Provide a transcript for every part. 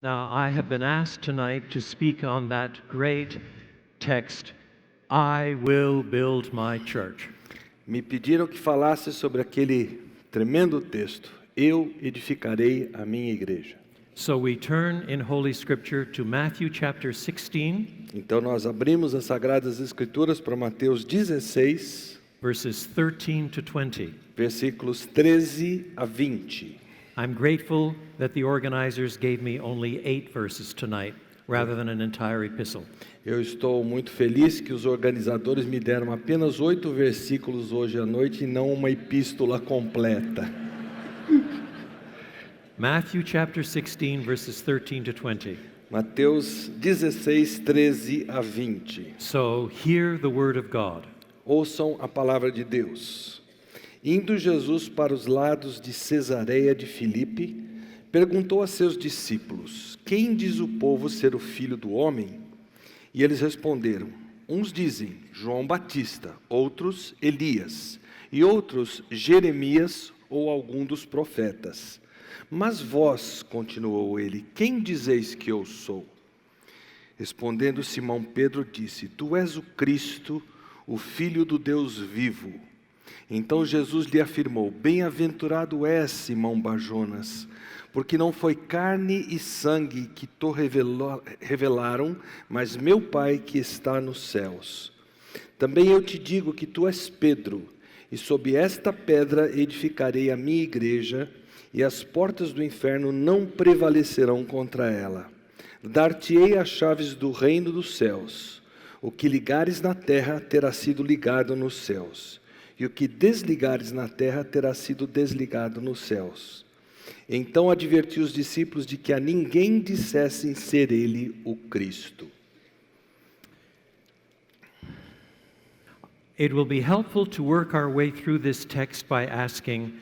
Now, I have been asked tonight to speak on that great text, I will build my church. Me pediram que falasse sobre aquele tremendo texto, eu edificarei a minha igreja. So we turn in Holy Scripture to Matthew chapter 16, Então nós abrimos as Sagradas Escrituras para Mateus 16, verses 13 to 20. versículos 13 a 20. I'm grateful that the organizers gave me only 8 verses tonight rather than an entire epistle. Eu estou muito feliz que os organizadores me deram apenas 8 versículos hoje à noite e não uma epístola completa. Matthew chapter 16, verses 13 to 20. Mateus 16, 13 a 20. So hear the word of God. Ouçam a palavra de Deus. Indo Jesus para os lados de Cesareia de Filipe, perguntou a seus discípulos: Quem diz o povo ser o filho do homem? E eles responderam: Uns dizem João Batista, outros Elias, e outros Jeremias ou algum dos profetas. Mas vós, continuou ele, quem dizeis que eu sou? Respondendo Simão Pedro disse: Tu és o Cristo, o Filho do Deus vivo. Então Jesus lhe afirmou: Bem-aventurado és, Simão Barjonas, porque não foi carne e sangue que te revelaram, mas meu Pai que está nos céus. Também eu te digo que tu és Pedro, e sob esta pedra edificarei a minha igreja, e as portas do inferno não prevalecerão contra ela. Dar-te-ei as chaves do reino dos céus. O que ligares na terra terá sido ligado nos céus, e o que desligares na terra terá sido desligado nos céus. Então advertiu os discípulos de que a ninguém dissessem ser ele o Cristo. It will be helpful to work our way through this text by asking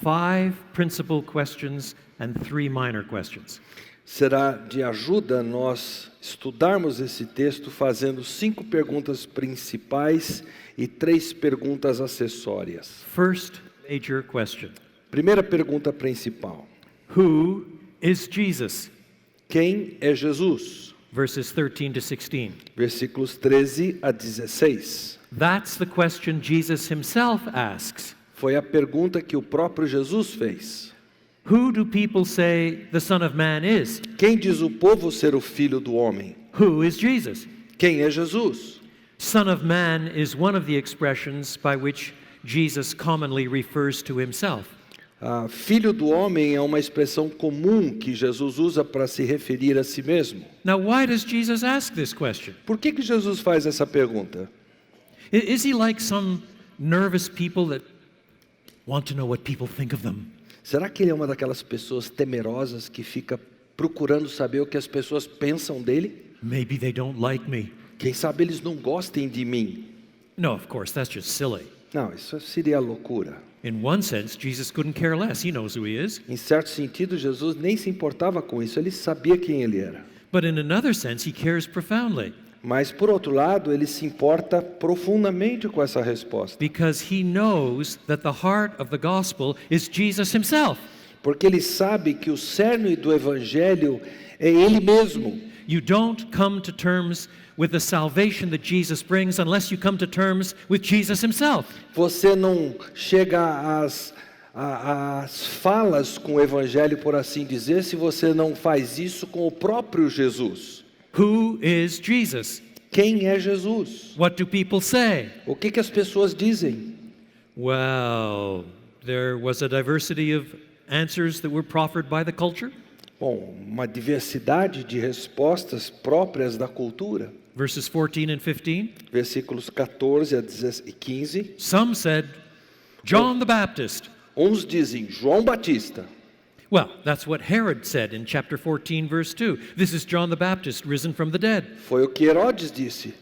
5 principal questions and 3 minor questions. Será de ajuda nós estudarmos esse texto fazendo 5 perguntas principais e 3 perguntas acessórias. First major question. Primeira pergunta principal: Who is Jesus? Quem é Jesus? Verses 13 to 16. Versículos 13 a 16. That's the question Jesus himself asks. Foi a pergunta que o próprio Jesus fez. Who do people say the Son of Man is? Quem diz o povo ser o filho do homem? Who is Jesus? Quem é Jesus? Son of Man is one of the expressions by which Jesus commonly refers to himself. Filho do homem é uma expressão comum que Jesus usa para se referir a si mesmo. Now, why does Jesus ask this question? Por que Jesus faz essa pergunta? Is he like some nervous people that want to know what people think of them? Será que ele é uma daquelas pessoas temerosas que fica procurando saber o que as pessoas pensam dele? Maybe they don't like me. Quem sabe eles não gostem de mim? No, of course, that's just silly. Não, isso seria loucura. In one sense, Jesus couldn't care less. He knows who he is. Em certo sentido, Jesus nem se importava com isso, ele sabia quem ele era. But in another sense, he cares profoundly Mas, por outro lado, ele se importa profundamente com essa resposta. because he knows that the heart of the gospel is Jesus himself. Porque ele sabe que o cerne do Evangelho é ele mesmo. You don't come to terms with the salvation that Jesus brings unless you come to terms with Jesus himself. Você não chega às falas com o Evangelho, por assim dizer, se você não faz isso com o próprio Jesus. Who is Jesus? Quem é Jesus? What do people say? O que as pessoas dizem? Well, there was a diversity of answers that were proffered by the culture. Bom, uma diversidade de respostas próprias da cultura. Verses 14 and 15. Versículos 14 a 15. Some said, John the Baptist. Uns dizem João Batista. Well, that's what Herod said in chapter 14, verse 2. This is John the Baptist risen from the dead. Foi o que Herodes disse.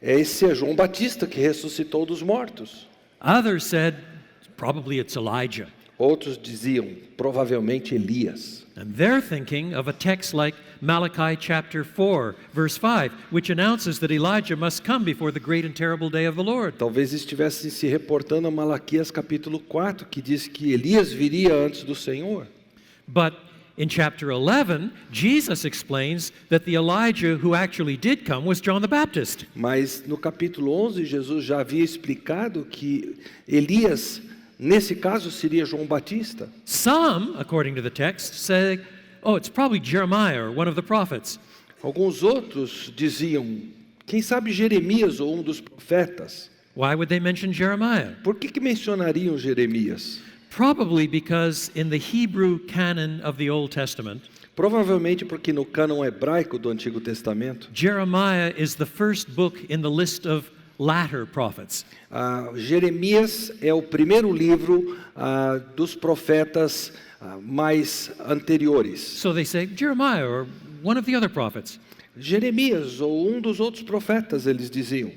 Esse é João Batista que ressuscitou dos mortos. Others said, probably it's Elijah. Outros diziam, provavelmente Elias. And they're thinking of a text like Malachi chapter 4, verse 5, which announces that Elijah must come before the great and terrible day of the Lord. Talvez estivessem se reportando a Malaquias capítulo 4, que diz que Elias viria antes do Senhor. But in chapter 11, Jesus explains that the Elijah who actually did come was John the Baptist. Mas no capítulo 11, Jesus já havia explicado que Elias, nesse caso, seria João Batista. Some, according to the text, say, oh, it's probably Jeremiah or one of the prophets. Alguns outros diziam, quem sabe Jeremias ou um dos profetas. Why would they mention Jeremiah? Por que mencionariam Jeremias? Probably because in the Hebrew canon of the Old Testament, Provavelmente porque no cânon hebraico do Antigo Testamento, Jeremiah is the first book in the list of latter prophets. Jeremias é o primeiro livro dos profetas mais anteriores. So they say Jeremiah or one of the other prophets. Jeremias ou um dos outros profetas, eles diziam.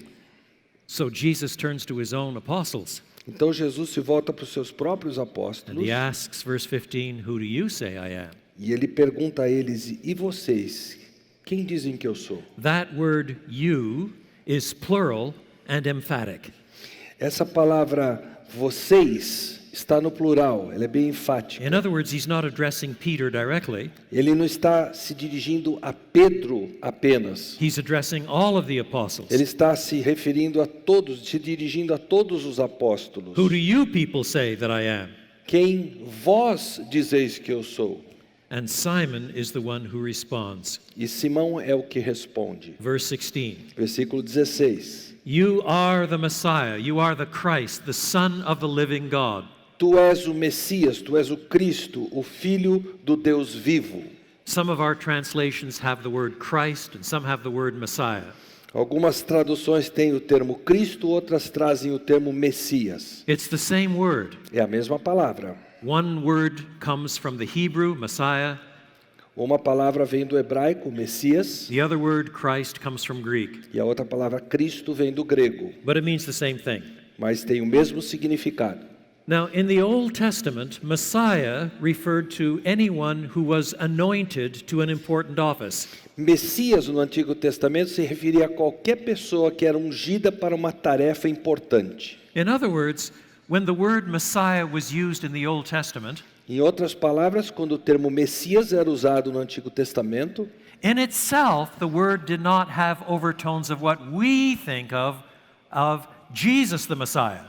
So Jesus turns to his own apostles Então Jesus se volta para os seus próprios and apóstolos he asks, verse 15, who do you say I am? e ele pergunta a eles, e vocês, quem dizem que eu sou? That word you is plural and emphatic. Essa palavra vocês está no plural, ela é bem enfática. In other words, he's not addressing Peter directly. Ele não está se dirigindo a Pedro apenas. He's addressing all of the apostles. Ele está se referindo a todos, se dirigindo a todos os apóstolos. Who do you people say that I am? Quem vós dizeis que eu sou? And Simon is the one who responds. E Simão é o que responde. Verse 16. Versículo 16. You are the Messiah, you are the Christ, the Son of the living God. Tu és o Messias, tu és o Cristo, o Filho do Deus vivo. Some of our translations have the word Christ and some have the word Messiah. Algumas traduções têm o termo Cristo, outras trazem o termo Messias. It's the same word. É a mesma palavra. One word comes from the Hebrew, Messiah. Uma palavra vem do hebraico, Messias, The other word, Christ, comes from Greek. e a outra palavra Cristo vem do grego, But it means the same thing. mas tem o mesmo significado. Now, in the Old Testament, Messiah referred to anyone who was anointed to an important office. Messias no Antigo Testamento se referia a qualquer pessoa que era ungida para uma tarefa importante. In other words, when the word Messiah was used in the Old Testament, Em outras palavras, quando o termo Messias era usado no Antigo Testamento, in itself, the word did not have overtones of what we think of Jesus the Messiah.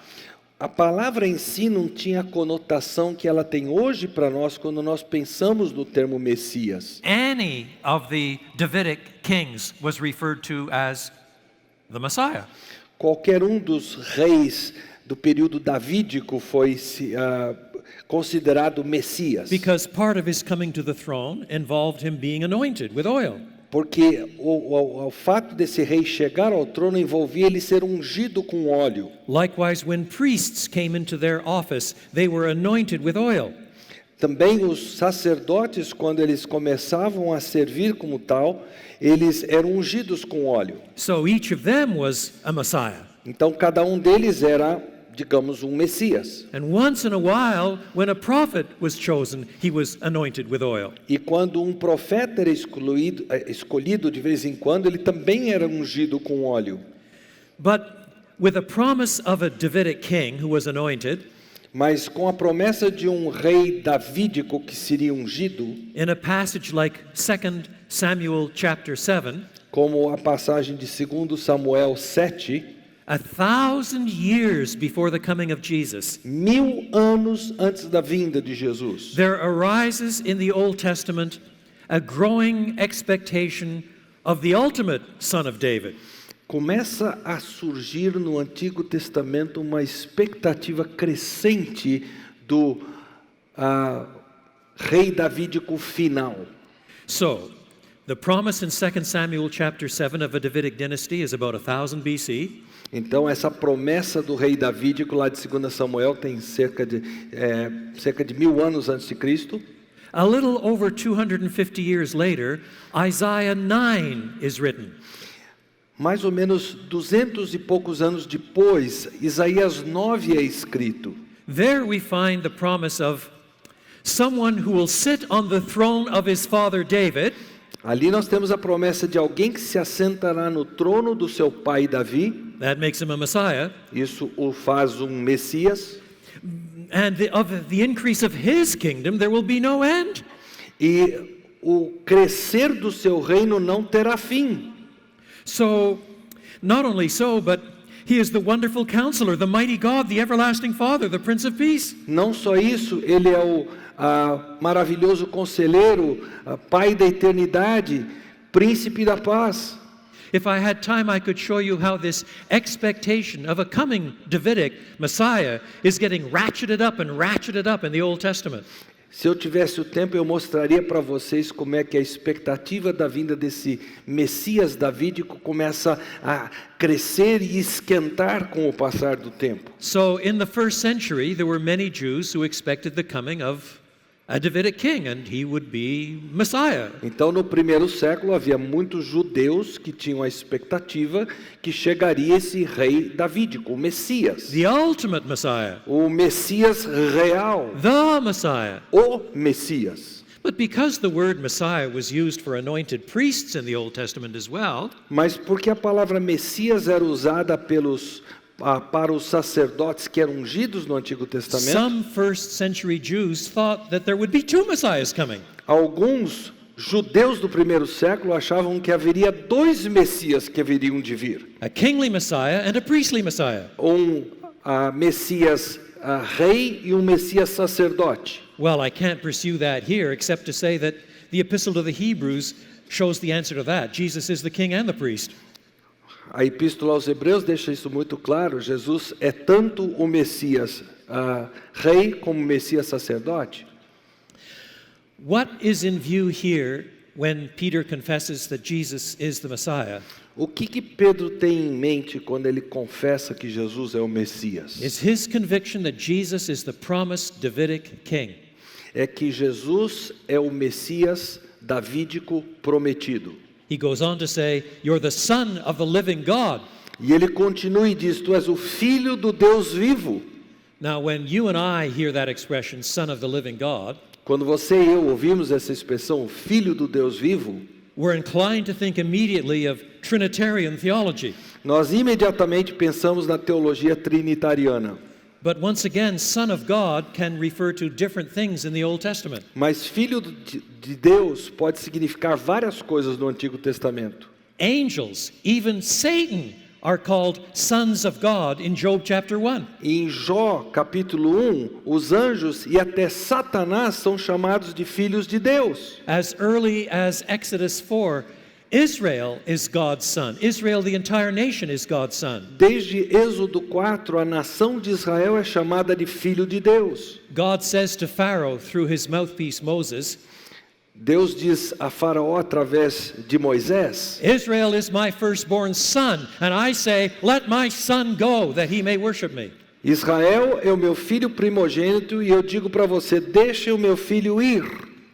a palavra em si não tinha a conotação que ela tem hoje para nós quando nós pensamos no termo Messias. Any of the Davidic kings was referred to as the Messiah. Qualquer um dos reis do período davídico foi considerado Messias, Because part of his coming to the throne involved him being anointed with oil. porque o fato desse rei chegar ao trono envolvia ele ser ungido com óleo. Likewise, when priests came into their office, they were anointed with oil. Também os sacerdotes, quando eles começavam a servir como tal, eles eram ungidos com óleo. So each of them was a Messiah. Então cada um deles era, digamos, um Messias. And once in a while, when a prophet was chosen, he was anointed with oil. E quando um profeta era escolhido de vez em quando, ele também era ungido com óleo. But with a promise of a Davidic king who was anointed, Mas com a promessa de um rei davídico que seria ungido, in a passage like 2 Samuel chapter 7, como a passagem de 2 Samuel 7, 1,000 years before the coming of Jesus, 1000 anos antes da vinda de Jesus, there arises in the Old Testament a growing expectation of the ultimate Son of David. começa a surgir no Antigo Testamento uma expectativa crescente do rei davídico final. So, the promise in 2 Samuel chapter 7 of a Davidic dynasty is about 1000 BC. Então essa promessa do rei davídico lá de 2 Samuel tem cerca de 1000 anos antes de Cristo. A little over 250 years later, Isaiah 9 is written. Mais ou menos 200 e poucos anos depois, Isaías 9 é escrito. There we find the promise of someone who will sit on the throne of his father David. Ali nós temos a promessa de alguém que se assentará no trono do seu pai Davi. That makes him a Messiah. Isso o faz um Messias. And of the increase of his kingdom, there will be no end. e o crescer do seu reino não terá fim. So, not only so, but he is the wonderful counselor, the mighty God, the everlasting Father, the Prince of Peace. Não só isso, ele é o maravilhoso conselheiro, Pai da eternidade, Príncipe da paz. If I had time, I could show you how this expectation of a coming Davidic Messiah is getting ratcheted up in the Old Testament. Se eu tivesse o tempo, eu mostraria para vocês como é que a expectativa da vinda desse Messias davídico começa a crescer e esquentar com o passar do tempo. So in the first century, there were many Jews who expected the coming of a Davidic king, and he would be Messiah. Então, no primeiro século, havia muitos judeus que tinham a expectativa que chegaria esse rei davídico, o Messias. The ultimate Messiah. O Messias real. The Messiah. O Messias. But because the word Messiah was used for anointed priests in the Old Testament as well, Mas porque a palavra Messias era usada para os sacerdotes que eram ungidos no Antigo Testamento, some first century Jews thought that there would be two Messiahs coming. alguns judeus do primeiro século achavam que haveria dois Messias que haveriam de vir. A kingly Messiah and a priestly Messiah. Messias rei e um Messias sacerdote. Well, I can't pursue that here except to say that the Epistle to the Hebrews shows the answer to that. Jesus is the king and the priest. A Epístola aos Hebreus deixa isso muito claro. Jesus é tanto o Messias rei como o Messias sacerdote. What is in view here when Peter confesses that Jesus is the Messiah? O que Pedro tem em mente quando ele confessa que Jesus é o Messias? Is his conviction that Jesus is the promised Davidic king. É que Jesus é o Messias davídico prometido. He goes on to say, "You're the son of the living God." E ele continua e diz: Tu és o filho do Deus vivo. Now, when you and I hear that expression, son of the living God, Quando você e eu ouvimos essa expressão, filho do Deus vivo, we're inclined to think immediately of Trinitarian theology. nós imediatamente pensamos na teologia trinitariana. But once again, son of God can refer to different things in the Old Testament. Mas filho de Deus pode significar várias coisas no Antigo Testamento. Angels, even Satan, are called sons of God in Job chapter 1. Em Jó, capítulo 1, os anjos e até Satanás são chamados de filhos de Deus. As early as Exodus 4, Israel is God's son. Israel, the entire nation, is God's son. Desde Êxodo 4, a nação de Israel é chamada de filho de Deus. God says to Pharaoh through his mouthpiece Moses, Deus diz a Faraó através de Moisés: Israel is my firstborn son, and I say, let my son go, that he may worship me. Israel é o meu filho primogênito e eu digo para você, deixe o meu filho ir.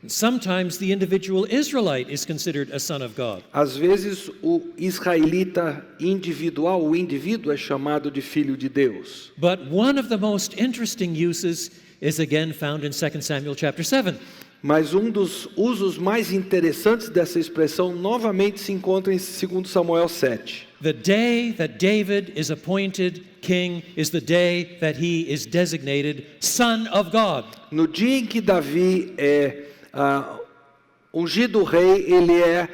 Sometimes the individual Israelite is considered a son of God. Às vezes o israelita individual, o indivíduo é chamado de filho de Deus. But one of the most interesting uses is again found in 2 Samuel chapter 7. Mas um dos usos mais interessantes dessa expressão novamente se encontra em 2 Samuel 7. The day that David is appointed king is the day that he is designated son of God. No dia em que Davi é ungido rei, ele é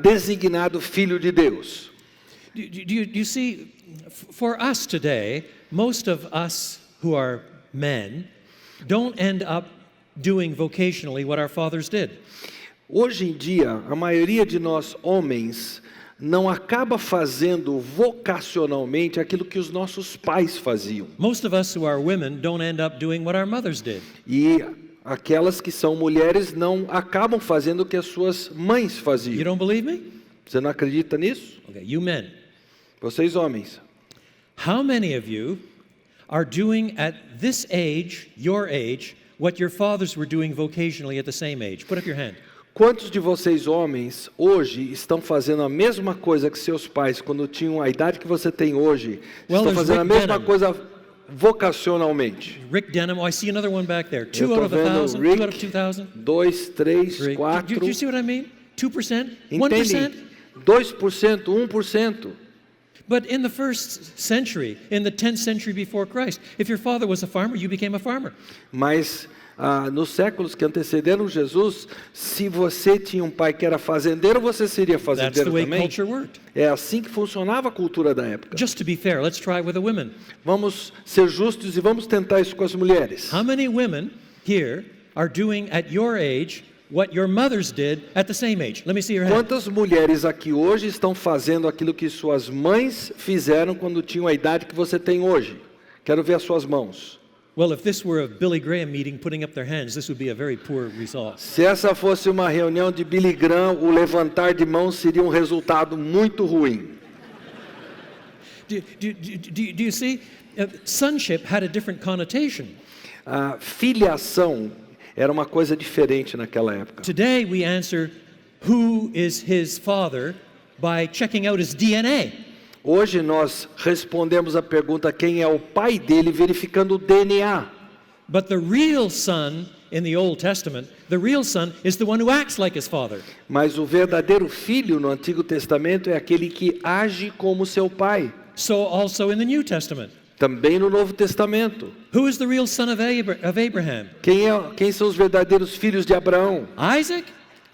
designado filho de Deus. Do you see, for us today, most of us who are men don't end up doing vocationally what our fathers did. Hoje em dia, a maioria de nós homens não acaba fazendo vocacionalmente aquilo que os nossos pais faziam. Most of us who are women don't end up doing what our mothers did. E aquelas que são mulheres não acabam fazendo o que as suas mães You faziam. don't believe me? Você não acredita nisso? Okay, you men. Vocês homens. How many of you are doing at this age, your age, what your fathers were doing vocationally at the same age? Put up your hand. Quantos de vocês homens hoje estão fazendo a mesma coisa que seus pais quando tinham a idade que você tem hoje? Well, Estão there's fazendo a Rick mesma Denham. coisa vocacionalmente. Rick Denham. Oh, I see another one back there. Eu 2 tô out of vendo 1,000, 2 Rick, out of 2,000. 2, 3, Rick. 4. Do you see what I mean? 2%? Entendem? 1%? 2%, 1%. But in the first century, in the 10th century before Christ, if your father was a farmer, you became a farmer. Mas nos séculos que antecederam Jesus, se você tinha um pai que era fazendeiro, você seria That's the fazendeiro way também. culture worked. É assim que funcionava a cultura da época. Just to be fair, let's try it with the women. Vamos ser justos e vamos tentar isso com as mulheres. How many women here are doing at your age what your mothers did at the same age? Let me see your hand. Quantas mulheres aqui hoje estão fazendo aquilo que suas mães fizeram quando tinham a idade que você tem hoje? Quero ver as suas mãos. Well, if this were a Billy Graham meeting putting up their hands, this would be a very poor result. Se essa fosse uma reunião de Billy Graham, o levantar de mãos seria um resultado muito ruim. Do you see? Sonship had a different connotation. A filiação era uma coisa diferente naquela época. Today we answer who is his father by checking out his DNA. Hoje nós respondemos a pergunta quem é o pai dele verificando o DNA. But the real son in the Old Testament, the real son is the one who acts like his father. Mas o verdadeiro filho no Antigo Testamento é aquele que age como seu pai. So also in the New Testament. Também no Novo Testamento. Who is the real son of Abraham? Quem são os verdadeiros filhos de Abraão? Isaac?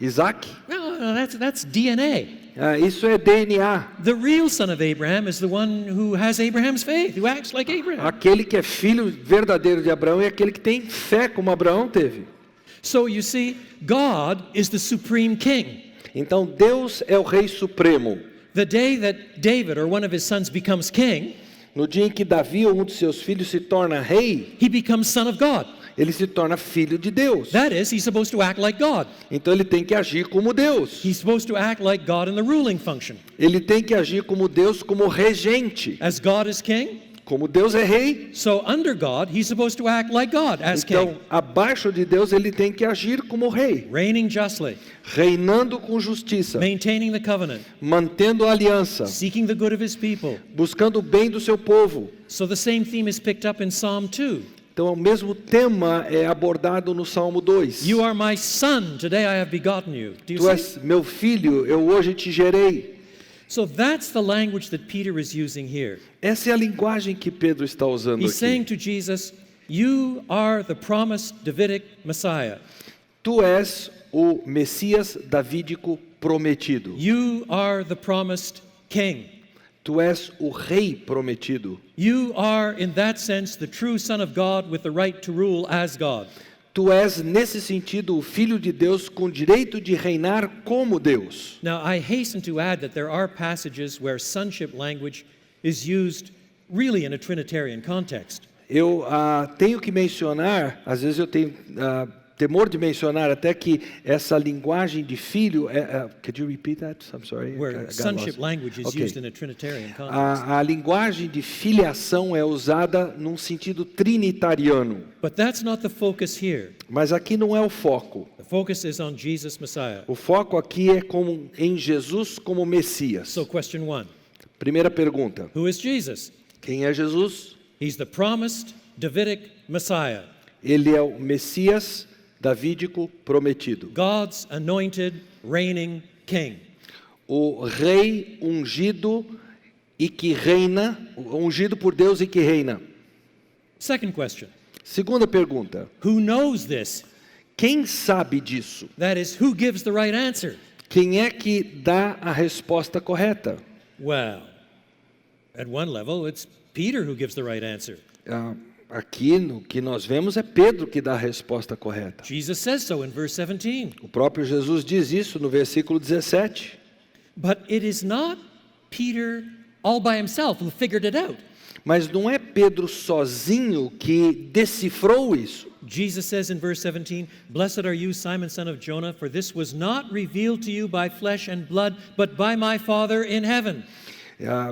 Isaac? No, that's DNA. Isso é DNA. The real son of Abraham is the one who has Abraham's faith, who acts like Abraham. Aquele que é filho verdadeiro de Abraão é aquele que tem fé como Abraão teve. So you see, God is the supreme king. Então Deus é o rei supremo. The day that David or one of his sons becomes king, No dia em que Davi ou um de seus filhos se torna rei, he becomes son of God. ele se torna filho de Deus. That is, he's supposed to act like God. Então ele tem que agir como Deus. He's supposed to act like God in the ruling function. Ele tem que agir como Deus, como regente. As God is king, Como Deus é rei, so under God, he's supposed to act like God as king, então abaixo de Deus ele tem que agir como rei, reigning justly, reinando com justiça, maintaining the covenant, mantendo a aliança, seeking the good of his people. buscando o bem do seu povo. So the same theme is picked up in Psalm 2. Então o mesmo tema é abordado no Salmo 2. You are my son, today I have begotten you. Do you Tu see? és meu filho, eu hoje te gerei. So that's the language that Peter is using here. Essa é a linguagem que Pedro está usando He's saying aqui. to Jesus, you are the promised Davidic Messiah. Tu és o Messias davídico prometido. You are the promised king. Tu és o rei prometido. You are, in that sense, the true Son of God with the right to rule as God. Tu és, nesse sentido, o Filho de Deus com direito de reinar como Deus. Now, I hasten to add that there are passages where sonship language is used really in a Trinitarian context. Eu tenho que mencionar, às vezes eu tenho temor de mencionar até que essa linguagem de filho, could you repeat that? I'm sorry. I Where got sonship lost. language is Okay. used in a Trinitarian context. A linguagem de filiação é usada num sentido trinitariano, But that's not the focus here. mas aqui não é o foco. The focus is on Jesus Messiah. O foco aqui é em Jesus como Messias. So, question 1. Primeira pergunta: Who is Jesus? quem é Jesus? He's the promised Davidic Messiah, Ele é o Messias davídico prometido, God's anointed, reigning king. o rei ungido e que reina, ungido por Deus e que reina. Second question. Segunda pergunta: Who knows this? quem sabe disso? That is, who gives the right answer? Quem é que dá a resposta correta? Well, at one level, it's Peter who gives the right answer. Aqui no que nós vemos é Pedro que dá a resposta correta. Jesus says so in verse 17. O próprio Jesus diz isso no versículo 17. But it is not Peter all by himself who figured it out. Mas não é Pedro sozinho que decifrou isso. Jesus says in verse 17, Blessed are you, Simon, son of Jonah, for this was not revealed to you by flesh and blood, but by my Father in heaven.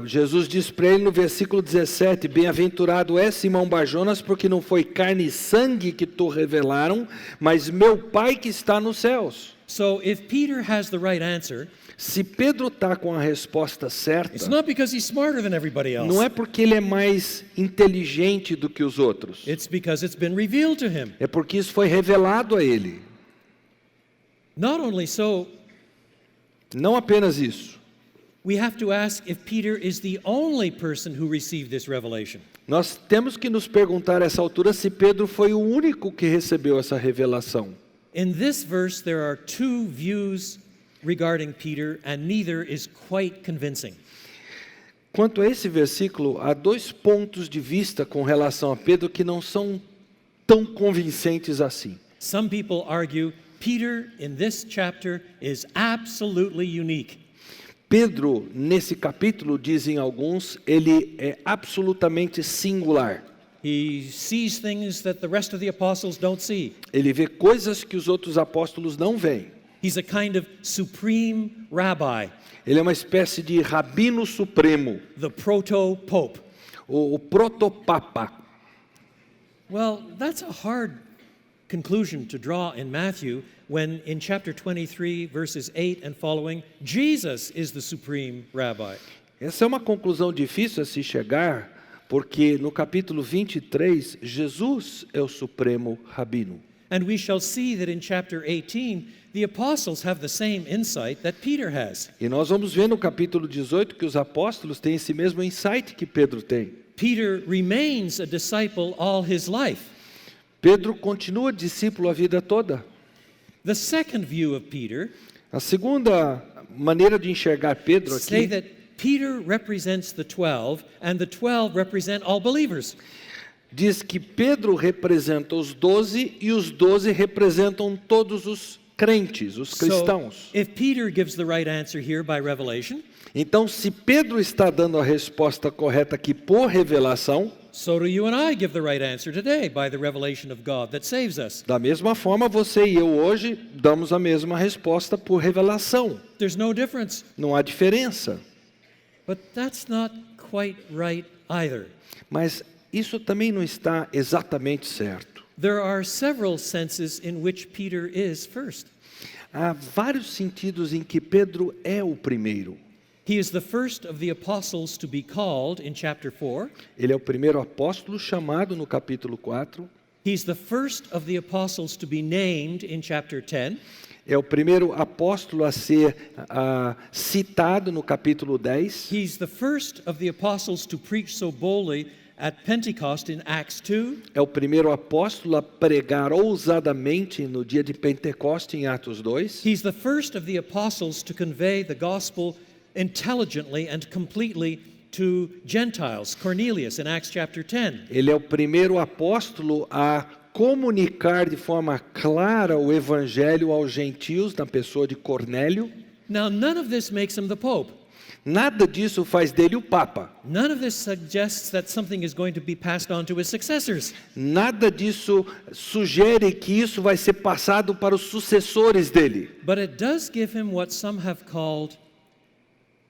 Jesus diz para ele no versículo 17, bem-aventurado é Simão Barjonas, porque não foi carne e sangue que te revelaram, mas meu Pai que está nos céus. So if Peter has the right answer, Se Pedro está com a resposta certa, it's not because he's smarter than everybody else. não é porque ele é mais inteligente do que os outros. It's because it's been revealed to him. É porque isso foi revelado a ele. Not only so, Não apenas isso. we have to ask if Peter is the only person who received this revelation. Nós temos que nos perguntar a essa altura se Pedro foi o único que recebeu essa revelação. In this verse, there are two views regarding Peter, and neither is quite convincing. Quanto a esse versículo, há dois pontos de vista com relação a Pedro que não são tão convincentes assim. Some people argue Peter in this chapter is absolutely unique. Pedro, nesse capítulo, dizem alguns, ele é absolutamente singular. He sees things that the rest of the apostles don't see. Ele vê coisas que os outros apóstolos não veem. He's a kind of supreme rabbi, Ele é uma espécie de rabino supremo, the proto-pope. o protopapa. Well, that's a hard conclusion to draw in Matthew when in chapter 23, verses 8 and following, Jesus is the supreme rabbi. Essa é uma conclusão difícil a se chegar, porque no capítulo 23, Jesus é o supremo rabino. And we shall see that in chapter 18, the apostles have the same insight that Peter has. E nós vamos ver no capítulo 18 que os apóstolos têm esse mesmo insight que Pedro tem. Peter remains a disciple all his life. Pedro continua discípulo a vida toda. The second view of Peter A segunda maneira de enxergar Pedro say aqui that Peter represents the 12 and the 12 represent all believers. diz que Pedro representa os 12 e os 12 representam todos os crentes, os cristãos. So, if Peter gives the right answer here by revelation, Então, se Pedro está dando a resposta correta aqui por revelação, so do you and I give the right answer today by the revelation of God that saves us. da mesma forma você e eu hoje damos a mesma resposta por revelação. There's no difference. Não há diferença. But that's not quite right either. Mas isso também não está exatamente certo. There are several senses in which Peter is first. Há vários sentidos em que Pedro é o primeiro. He is the first of the apostles to be called in chapter 4. Ele é o primeiro apóstolo chamado no capítulo 4. He's the first of the apostles to be named in chapter 10. É o primeiro apóstolo a ser citado no capítulo 10. He's the first of the apostles to preach so boldly at Pentecost in Acts 2. É o primeiro apóstolo a pregar ousadamente no dia de Pentecoste em Atos 2. He's the first of the apostles to convey the gospel intelligently and completely to Gentiles, Cornelius in Acts chapter 10. Ele é o primeiro apóstolo a comunicar de forma clara o evangelho aos gentios na pessoa de Cornélio. Now, none of this makes him the Pope. Nada disso faz dele o Papa. None of this suggests that something is going to be passed on to his successors. Nada disso sugere que isso vai ser passado para os sucessores dele. But it does give him what some have called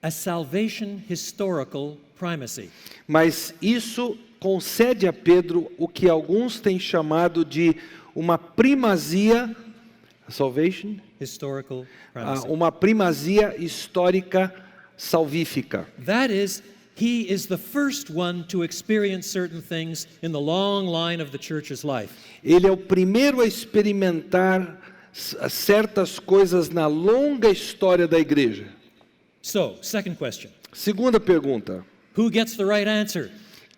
a salvation historical primacy. Mas isso concede a Pedro o que alguns têm chamado de uma primazia, salvation, Historical primacy. uma primazia histórica salvífica. That is, he is the first one to experience certain things in the long line of the church's life. Ele é o primeiro a experimentar certas coisas na longa história da igreja. So, second question. Segunda pergunta: Who gets the right answer?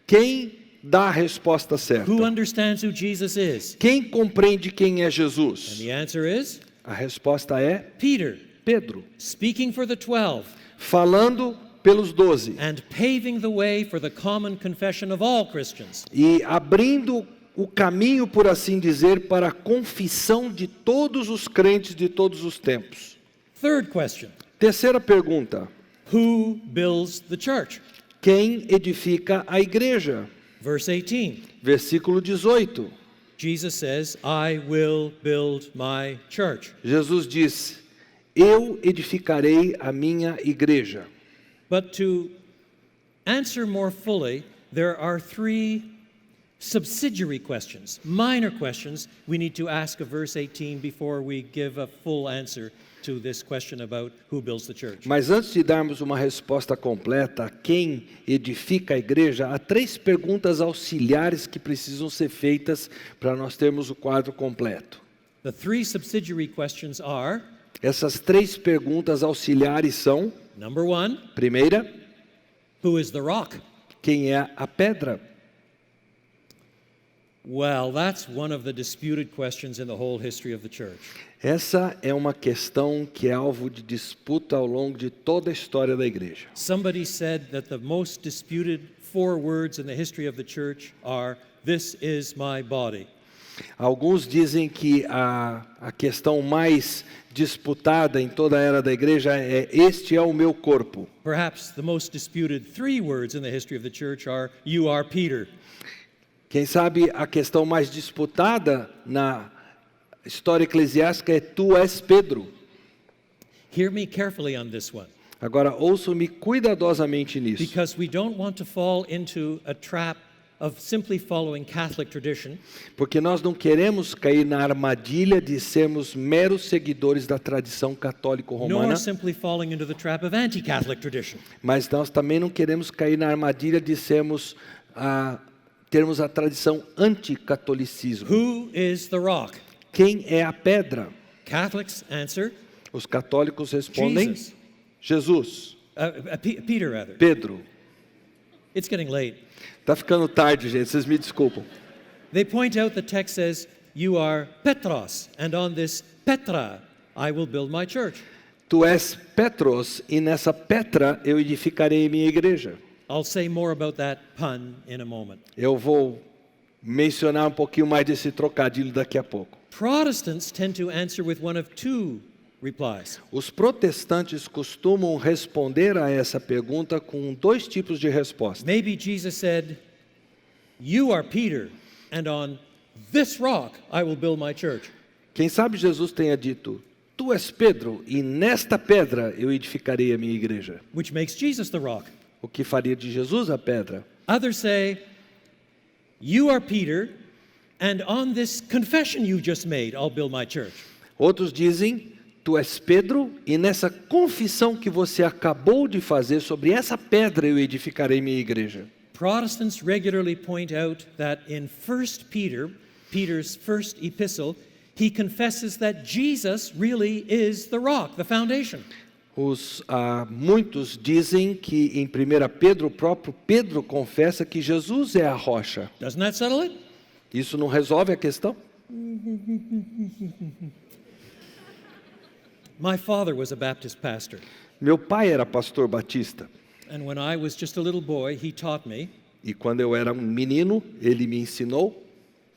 quem dá a resposta certa? Who understands who Jesus is? Quem compreende quem é And Jesus? the answer is A resposta é Peter, Pedro, speaking for the 12 falando pelos 12 and paving the way for the common confession of all Christians. e abrindo o caminho, por assim dizer, para a confissão de todos os crentes de todos os tempos. Third question. Terceira pergunta: Who builds the church? quem edifica a igreja? Verse 18. Versículo 18. Jesus says, I will build my church. Jesus diz: eu edificarei a minha igreja. But to answer more fully, there are three subsidiary questions, minor questions we need to ask of verse 18 before we give a full answer to this question about who builds the church. Mas antes de darmos uma resposta completa a quem edifica a igreja, há três perguntas auxiliares que precisam ser feitas para nós termos o quadro completo. The three subsidiary questions are, Essas três perguntas auxiliares são: Number one, Primeira, who is the rock? quem é a pedra? Well, that's one of the disputed questions in the whole history of the church. Essa é uma questão que é alvo de disputa ao longo de toda a história da igreja. Somebody said that the most disputed 4 words in the history of the church are, "This is my body." Alguns dizem que a questão mais disputada em toda a era da igreja é: este é o meu corpo. Perhaps the most disputed 3 words in the history of the church are, "You are Peter." Quem sabe a questão mais disputada na história eclesiástica é: tu és Pedro. Hear me carefully on this one, Agora, ouçam-me cuidadosamente nisso, because we don't want to fall into a trap of simply following Catholic tradition, porque nós não queremos cair na armadilha de sermos meros seguidores da tradição católico-romana, nor simply falling into the trap of anti-Catholic tradition. mas nós também não queremos cair na armadilha de termos a tradição anticatolicismo. Who is the rock? Quem é a pedra? Catholics answer, Os católicos respondem: Jesus. Jesus, Peter rather. Pedro. It's getting late. Tá ficando tarde, gente, vocês me desculpam. They point out the text says, "You are Petros, and on this Petra I will build my church." Tu és Petros, e nessa Petra eu edificarei minha igreja. I'll say more about that pun in a moment. Eu vou mencionar um pouquinho mais desse trocadilho daqui a pouco. Protestants tend to answer with one of 2 replies. Os protestantes costumam responder a essa pergunta com 2 tipos de resposta. Maybe Jesus said, "You are Peter, and on this rock I will build my church." Quem sabe Jesus tenha dito: tu és Pedro, e nesta pedra eu edificarei a minha igreja. Which makes Jesus the rock. O que faria de Jesus a pedra? Others say, "You are Peter, and on this confession you just made, I'll build my church." Outros dizem: tu és Pedro, e nessa confissão que você acabou de fazer, sobre essa pedra eu edificarei minha igreja. Protestants regularly point out that in 1 Peter, Peter's first epistle, he confesses that Jesus really is the rock, the foundation. Muitos dizem que em 1 Pedro, o próprio Pedro confessa que Jesus é a rocha. Doesn't that settle it? Isso não resolve a questão? My father was a Baptist pastor, Meu pai era pastor batista, and when I was just a little boy, he taught me e quando eu era um menino, ele me ensinou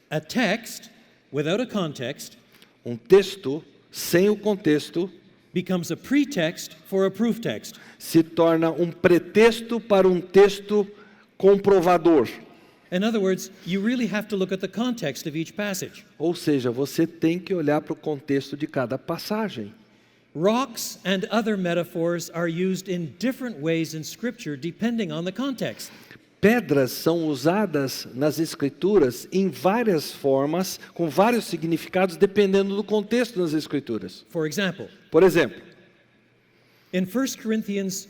a text without a context um texto sem o contexto becomes a pretext for a proof text. se torna um pretexto para um texto comprovador. In other words, you really have to look at the context of each passage. Ou seja, você tem que olhar para o contexto de cada passagem. Rocks and other metaphors are used in different ways in Scripture depending on the context. Pedras são usadas nas Escrituras em várias formas, com vários significados, dependendo do contexto das Escrituras. For example, Por exemplo, in 1 Corinthians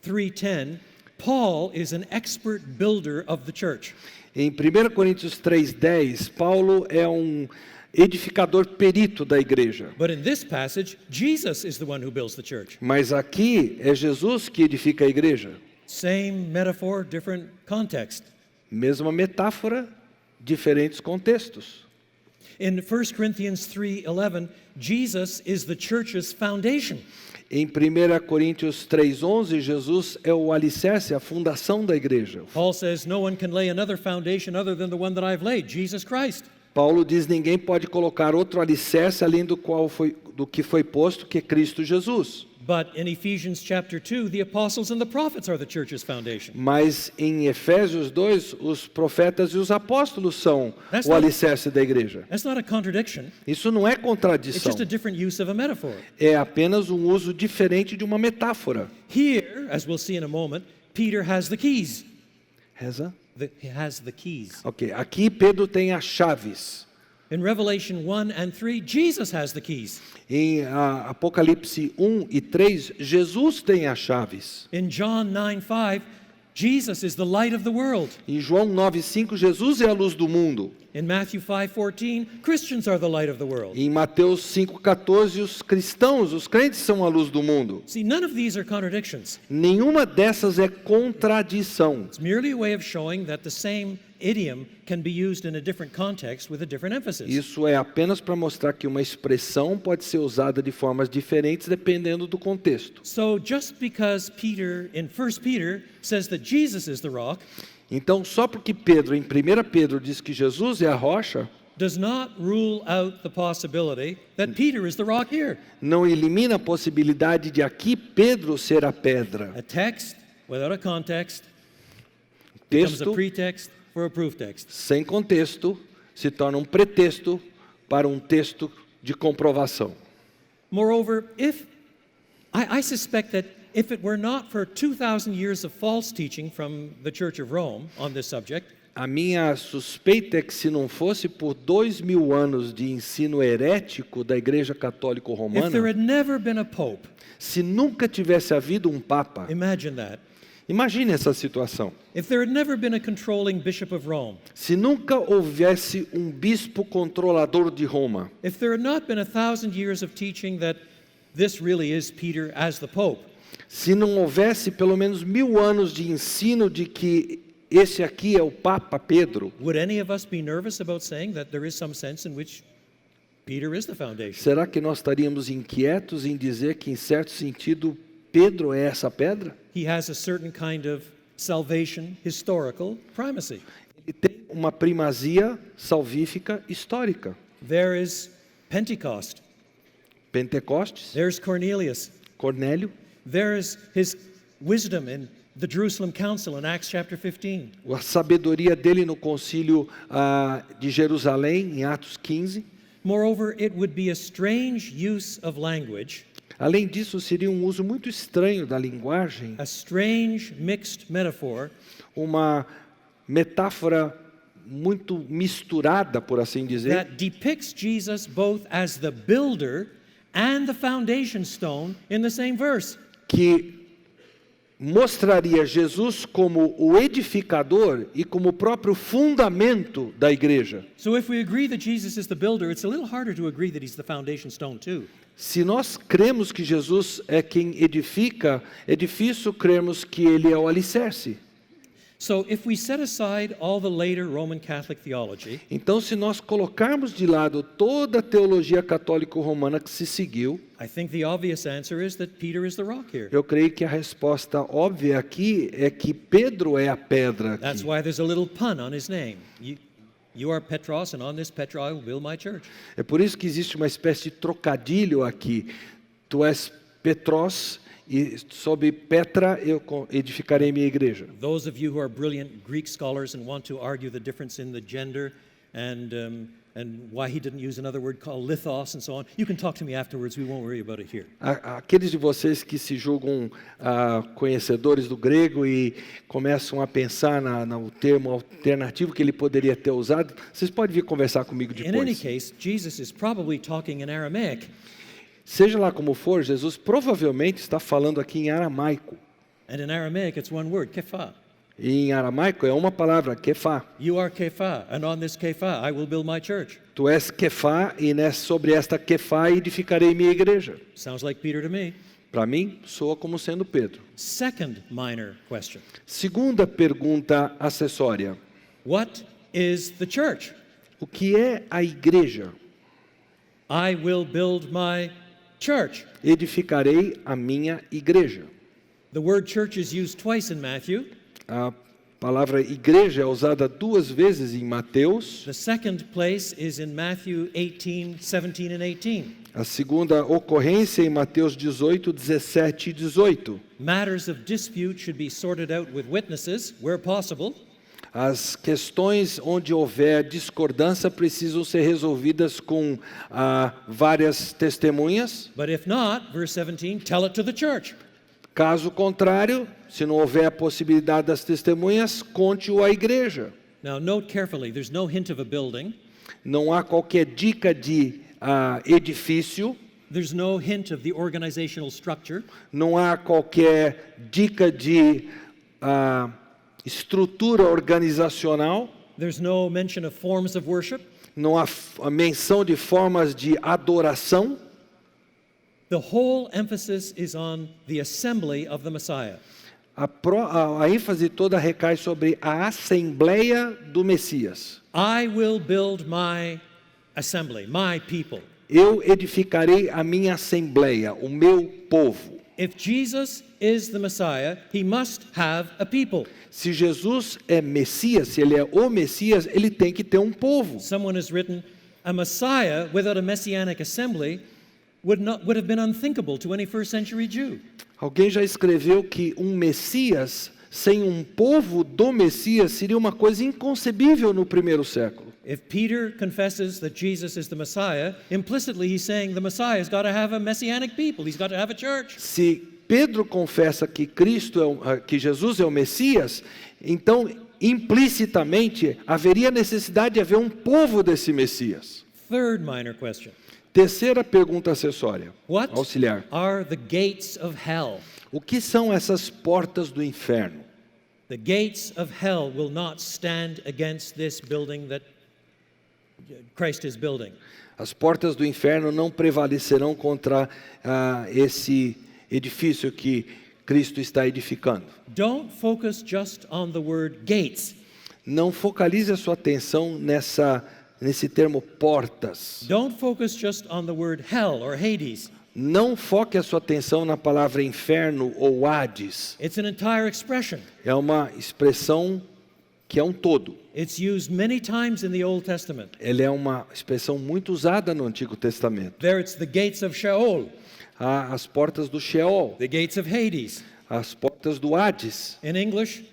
3:10, Paul is an expert builder of the church. em 1 Coríntios 3,10, Paulo é um edificador perito da igreja. But in this passage, Jesus is the one who builds the church. Mas aqui é Jesus que edifica a igreja. Same metaphor, different context. Mesma metáfora, diferentes contextos. In 1 Corinthians 3:11, Jesus is the church's foundation. Em 1 Coríntios 3,11, Jesus é o alicerce, a fundação da igreja. Paul says, "No one can lay another foundation other than the one that I've laid, Jesus Christ." Paulo diz: ninguém pode colocar outro alicerce além do que foi posto, que é Cristo Jesus. But in Ephesians chapter 2, the apostles and the prophets are the church's foundation. Mas em Efésios 2, os profetas e os apóstolos são That's o not- alicerce da igreja. That's not a contradiction. Isso não é It's contradição, just a different use of a metaphor. é apenas um uso diferente de uma metáfora. Here, as we'll see in a moment, Peter has the keys. Reza? He has the keys. Ok, aqui Pedro tem as chaves. In Revelation 1 and 3, Jesus has the keys. Em Apocalipse 1 e 3, Jesus tem as chaves. In John 9:5, Jesus is the light of the world. Em João 9,5, Jesus é a luz do mundo. In Matthew 5:14, Christians are the light of the world. Em Mateus 5,14, os cristãos, os crentes são a luz do mundo. See, none of these are contradictions. Nenhuma dessas é contradição. It's merely a way of showing that the same idiom can be used in a different context with a different emphasis. Isso é apenas para mostrar que uma expressão pode ser usada de formas diferentes dependendo do contexto. So just because Peter in 1 Peter says that Jesus is the rock, Então, só porque Pedro, em 1 Pedro, diz que Jesus é a rocha, does not rule out the possibility that Peter is the rock here. não elimina a possibilidade de aqui Pedro ser a pedra. A text without a context becomes a Texto pretext for a proof text. sem contexto se torna um pretexto para um texto de comprovação. Moreover, I suspect that if it were not for 2,000 years of false teaching from the Church of Rome on this subject, A minha suspeita é que se não fosse por 2000 anos de ensino herético da Igreja Católica if there Romana, had never been a pope, se nunca tivesse havido um Papa, imagine that. imagine essa situação. If there had never been a controlling bishop of Rome, Se nunca houvesse um bispo controlador de Roma, if there had not been 1,000 years of teaching that this really is Peter as the pope, se não houvesse pelo menos 1000 anos de ensino de que esse aqui é o Papa Pedro, would any of us be nervous about saying that there is some sense in which Peter is the foundation? será que nós estaríamos inquietos em dizer que, em certo sentido, Pedro é essa pedra? He has a certain kind of salvation, historical primacy. Ele tem uma primazia salvífica histórica. There is Pentecost. Pentecostes, There's Cornelius. Cornélio, There's his wisdom in the Jerusalem Council in Acts chapter 15. a sabedoria dele no concílio de Jerusalém, em Atos 15. Moreover, it would be a strange use of language, Além disso, seria um uso muito estranho da linguagem, a strange mixed metaphor, uma metáfora muito misturada, por assim dizer, that depicts Jesus both as the builder and the foundation stone in the same verse. que mostraria Jesus como o edificador e como o próprio fundamento da igreja. So if we agree that Jesus is the builder, it's a little harder to agree that he's the foundation stone too. Se nós cremos que Jesus é quem edifica, é difícil crermos que ele é o alicerce. So if we set aside all the later Roman Catholic theology, Então, se nós colocarmos de lado toda a teologia católico-romana que se seguiu, I think the obvious answer is that Peter is the rock here. eu creio que a resposta óbvia aqui é que Pedro é a pedra That's aqui. why there's a little pun on his name. You are Petros, and on this Petra I will build my church. É por isso que existe uma espécie de trocadilho aqui. Tu és Petros e sob Petra eu edificarei minha igreja. Those of you who are brilliant Greek scholars and want to argue the difference in the gender and why he didn't use another word called lithos and so on, you can talk to me afterwards. We won't worry about it here. Aqueles de vocês que se julgam conhecedores do grego e começam a pensar no termo alternativo que ele poderia ter usado, vocês podem vir conversar comigo In any depois. case, Jesus is probably talking in Aramaic, Seja lá como for, Jesus provavelmente está falando aqui em aramaico. and in Aramaic it's one word, kepha. E em aramaico é uma palavra, kefá. You are kepha, and on this kepha I will build my church. Tu és kefá e sobre esta kefá edificarei minha igreja. Sounds like Peter to me. Para mim, soa como sendo Pedro. Second minor question. Segunda pergunta acessória. What is the church? O que é a igreja? I will build my church. Edificarei a minha igreja. The word church is used twice in Matthew. A palavra igreja é usada 2 vezes em Mateus. The second place is in Matthew 18, 17, and 18. A segunda ocorrência em Mateus 18, 17 e 18. Matters of dispute should be sorted out with witnesses where possible. As questões onde houver discordância precisam ser resolvidas com várias testemunhas. But if not, verse 17, tell it to the church. Caso contrário, se não houver a possibilidade das testemunhas, conte-o à igreja. Now, note carefully, there's no hint of a building. Não há qualquer dica de edifício, There's no hint of the organizational structure. não há qualquer dica de estrutura organizacional, There's no mention of forms of worship. não há a menção de formas de adoração. The whole emphasis is on the assembly of the Messiah. A ênfase toda recai sobre a Assembleia do Messias. I will build my assembly, my people. Eu edificarei a minha Assembleia, o meu povo. If Jesus is the Messiah, he must have a people. Se Jesus é Messias, se ele é o Messias, ele tem que ter um povo. Someone has written, a Messiah without a messianic assembly would have been unthinkable to any first century Jew. Alguém já escreveu que um Messias sem um povo do Messias seria uma coisa inconcebível no primeiro século. If Peter confesses that Jesus is the Messiah, implicitly he's saying the Messiah has got to have a messianic people. He's got to have a church. Se Pedro confessa que que Jesus é o Messias, então implicitamente haveria necessidade de haver um povo desse Messias. Third minor question. Terceira pergunta acessória, What auxiliar. are the gates of hell? O que são essas portas do inferno? The gates of hell will not stand against this building that Christ is building. As portas do inferno não prevalecerão contra esse edifício que Cristo está edificando. Don't focus just on the word gates. Não focalize a sua atenção nesse termo portas. Don't focus just on the word hell or Hades. Não foque a sua atenção na palavra inferno ou Hades. It's an entire expression. É uma expressão que é um todo. It's used many times in the Old Testament. Ela é uma expressão muito usada no Antigo Testamento. There it's the gates of Sheol, Há as portas do Sheol, the gates of Hades. as portas do Hades. In English,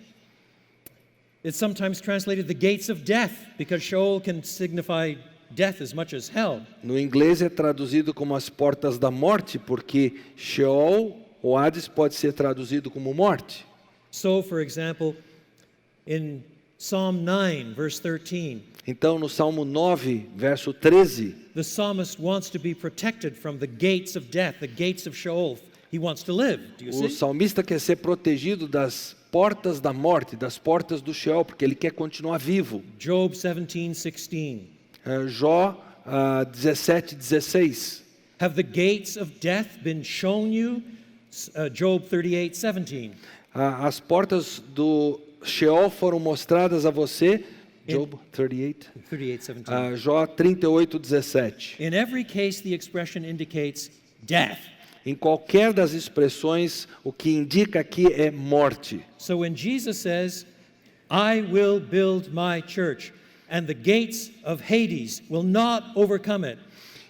it's sometimes translated the gates of death because Sheol can signify death as much as hell. No inglês é traduzido como as portas da morte, porque Sheol ou Hades pode ser traduzido como morte. So, for example, in Psalm 9, verse 13, Então, no Salmo 9, verso 13, the psalmist wants to be protected from the gates of death, the gates of Sheol. He wants to live. Do you o see? salmista quer ser protegido das portas da morte, das portas do Sheol, porque ele quer continuar vivo. Job 17:16. Jó 17:16. Have the gates of death been shown you? Job 38:17. As portas do Sheol foram mostradas a você. Job 38. 38:17. Jó 38:17. In every case, the expression indicates death. Em qualquer das expressões, o que indica aqui é morte. So when Jesus says, I will build my church, and the gates of Hades will not overcome it,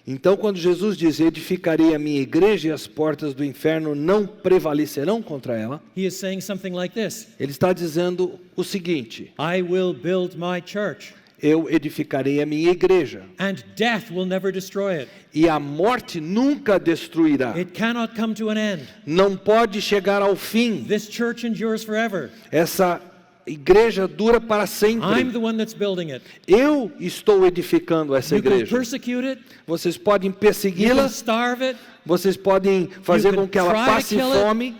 Então, quando Jesus diz, edificarei a minha igreja e as portas do inferno não prevalecerão contra ela, he is saying something like this: ele está dizendo o seguinte: I will build my church, eu edificarei a minha igreja and death will never destroy it. e a morte nunca destruirá. It cannot come to an end. Não pode chegar ao fim. This church endures forever. Essa igreja dura para I'm sempre. the one that's building it. Eu estou edificando essa You can igreja. persecute it, Vocês podem you can persegui-la, starve it, vocês podem fazer You can com que ela try to passe kill it, fome,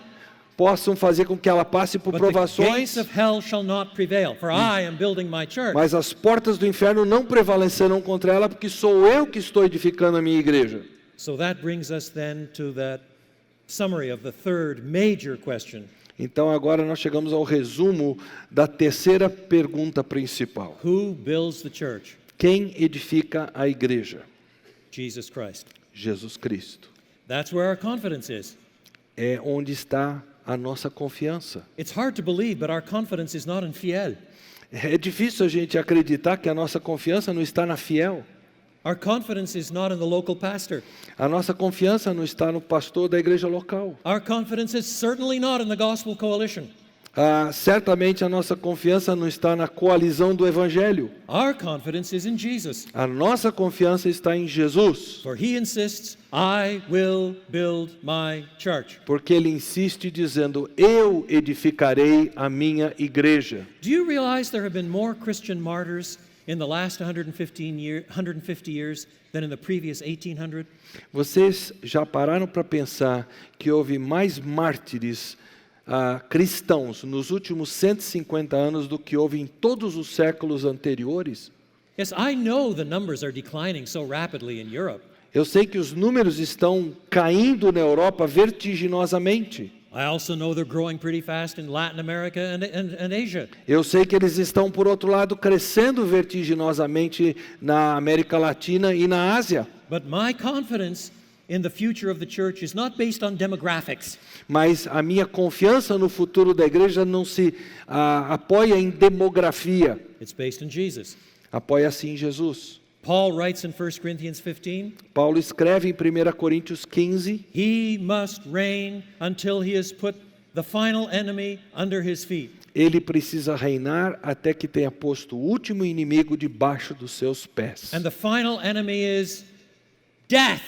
possam fazer com que ela passe por but the provações, gates of hell shall not prevail, for I am building my church. mas as portas do inferno não prevalecerão contra ela, porque sou eu que estou edificando a minha igreja. So that brings us then to that summary of the third major question. Então agora nós chegamos ao resumo da terceira pergunta principal. Who builds the church? Quem edifica a igreja? Jesus Christ. Jesus Cristo. That's where our confidence is. É onde está a nossa confiança. It's hard to believe, but our confidence is not in Fiel. É difícil a gente acreditar que a nossa confiança não está na Fiel. Our confidence is not in the local pastor. A nossa confiança não está no pastor da igreja local. Our confidence is certainly not in the Gospel Coalition. Certamente a nossa confiança não está na coalizão do Evangelho. Our confidence is in Jesus. A nossa confiança está em Jesus. For he insists, I will build my church. Porque ele insiste dizendo, eu edificarei a minha igreja. Do you realize there have been more Christian martyrs in the last 150 years than in the previous 1800? Vocês já pararam para pensar que houve mais mártires cristãos nos últimos 150 anos do que houve em todos os séculos anteriores. Yes, I know the numbers are declining so rapidly in Europe. Eu sei que os números estão caindo na Europa vertiginosamente. I also know they're growing pretty fast in Latin America and Asia. Eu sei que eles estão, por outro lado, crescendo vertiginosamente na América Latina e na Ásia. But my confidence in the future of the church is not based on demographics. Mas a minha confiança no futuro da igreja não se apoia em demografia, It's based in Jesus. apoia-se em Jesus. Paul writes in 1 Corinthians 15, Paulo escreve em 1 Coríntios 15, he must reign until he has put the final enemy under his feet. ele precisa reinar até que tenha posto o último inimigo debaixo dos seus pés. And the final enemy is death.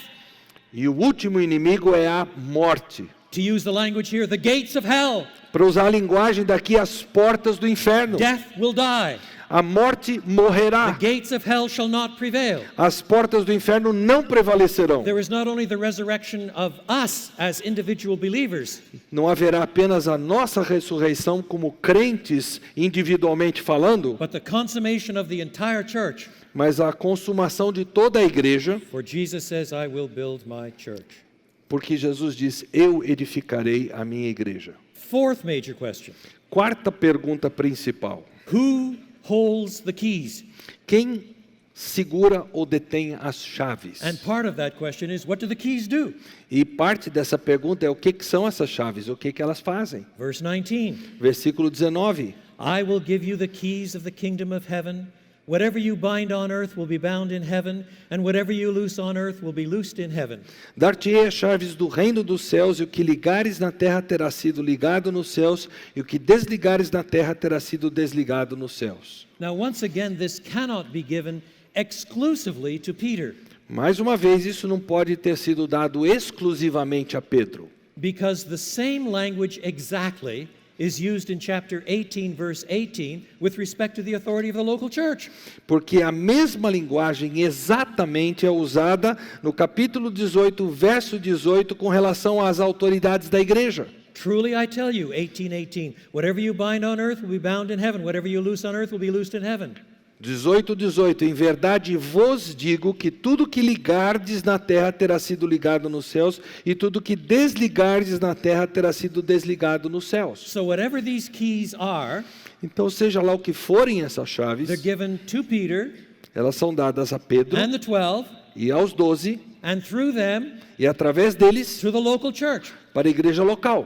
E o último inimigo é a morte. To use the language here, the gates of hell. Para usar a linguagem daqui, as portas do inferno. Death will die. A morte The morrerá. gates of hell shall not prevail. As portas do inferno não prevalecerão. There is not only the resurrection of us as individual believers, Não haverá apenas a nossa ressurreição como crentes individualmente falando, but the consummation of the entire church. mas a consumação de toda a igreja, For Jesus says, I will build my church. porque Jesus diz: eu edificarei a minha igreja. Fourth major question. Quarta pergunta principal: Who holds the keys? quem segura ou detém as chaves? And part of that question is, what do the keys do? E parte dessa pergunta é o que são essas chaves, o que elas fazem. Verse 19. Versículo 19: I will give you the keys of the kingdom of heaven. Whatever you bind on earth will be bound in heaven, and whatever you loose on earth will be loosed in heaven. Dar-te-ei as chaves do reino dos céus, e o que ligares na terra terá sido ligado nos céus, e o que desligares na terra terá sido desligado nos céus. Now, once again, this cannot be given exclusively to Peter, Mais uma vez, isso não pode ter sido dado exclusivamente a Pedro, because the same language exactly is used in chapter 18, verse 18, with respect to the authority of the local church. porque a mesma linguagem exatamente é usada no capítulo 18, verso 18, com relação às autoridades da igreja. Truly I tell you, 18:18, whatever you bind on earth will be bound in heaven, whatever you loose on earth will be loosed in heaven. 18:18, em verdade vos digo que tudo que ligardes na terra terá sido ligado nos céus, e tudo que desligardes na terra terá sido desligado nos céus. So whatever these keys are, Então, seja lá o que forem essas chaves, they're given to Peter elas são dadas a Pedro and the 12, e aos 12, and through them e através deles to the local church. para a igreja local.